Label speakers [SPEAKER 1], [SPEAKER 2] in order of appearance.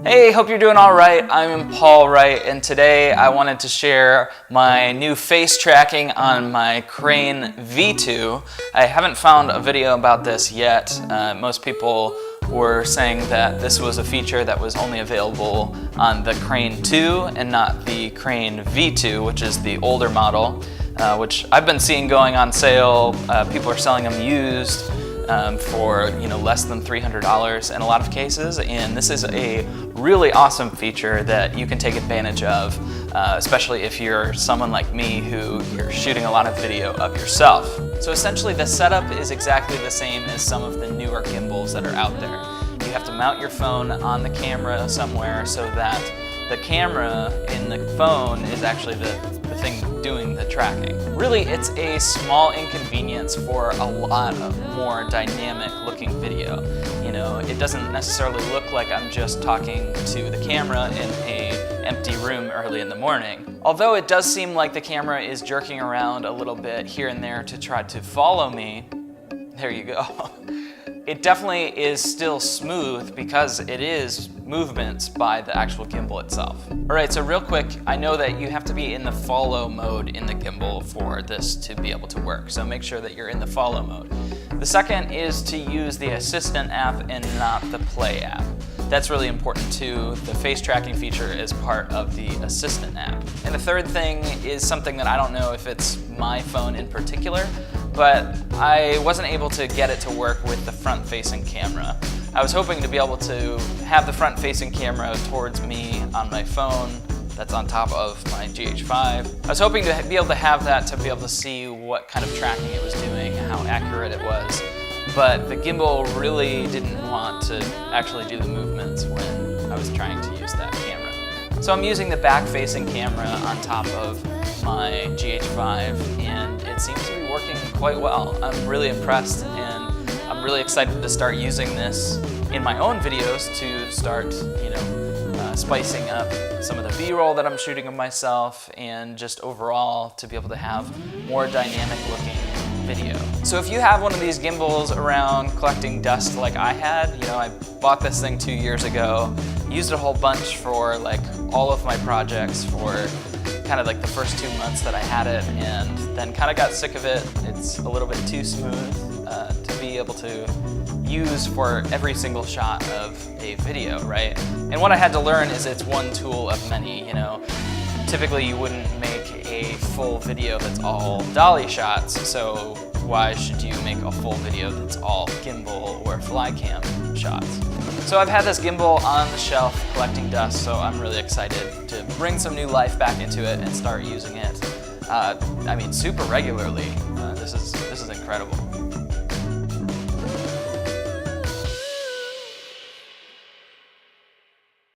[SPEAKER 1] Hey, hope you're doing all right. I'm Paul Wright, and today I wanted to share my new face tracking on my Crane V2. I haven't found a video about this yet. Most people were saying that this was a feature that was only available on the Crane 2 and not the Crane V2, which is the older model, which I've been seeing going on sale. People are selling them used for less than $300 in a lot of cases, and this is a really awesome feature that you can take advantage of, especially if you're someone like me who you're shooting a lot of video of yourself. So essentially the setup is exactly the same as some of the newer gimbals that are out there. You have to mount your phone on the camera somewhere so that the camera in the phone is actually the thing doing the tracking. Really, it's a small inconvenience for a lot of more dynamic looking video. It doesn't necessarily look like I'm just talking to the camera in an empty room early in the morning. Although it does seem like the camera is jerking around a little bit here and there to try to follow me. There you go. It definitely is still smooth because it is movements by the actual gimbal itself. All right, so real quick, I know that you have to be in the follow mode in the gimbal for this to be able to work, so make sure that you're in the follow mode. The second is to use the Assistant app and not the Play app. That's really important too. The face tracking feature is part of the Assistant app. And the third thing is something that I don't know if it's my phone in particular, but I wasn't able to get it to work with the front-facing camera. I was hoping to be able to have the front-facing camera towards me on my phone that's on top of my GH5. I was hoping to be able to have that to be able to see what kind of tracking it was doing, how accurate it was, but the gimbal really didn't want to actually do the movements when I was trying to use that camera. So I'm using the back-facing camera on top of my GH5, and it seems to be working quite well. I'm really impressed, and I'm really excited to start using this in my own videos to start, spicing up some of the B-roll that I'm shooting of myself, and just overall to be able to have more dynamic looking video. So if you have one of these gimbals around collecting dust like I had, I bought this thing 2 years ago, used a whole bunch for all of my projects for kind of the first 2 months that I had it, and then kind of got sick of it. It's a little bit too smooth to be able to use for every single shot of a video, right? And what I had to learn is it's one tool of many. Typically you wouldn't make a full video that's all dolly shots, so why should you make a full video that's all gimbal or fly cam shots? So I've had this gimbal on the shelf collecting dust, so I'm really excited to bring some new life back into it and start using it. Super regularly. This is incredible.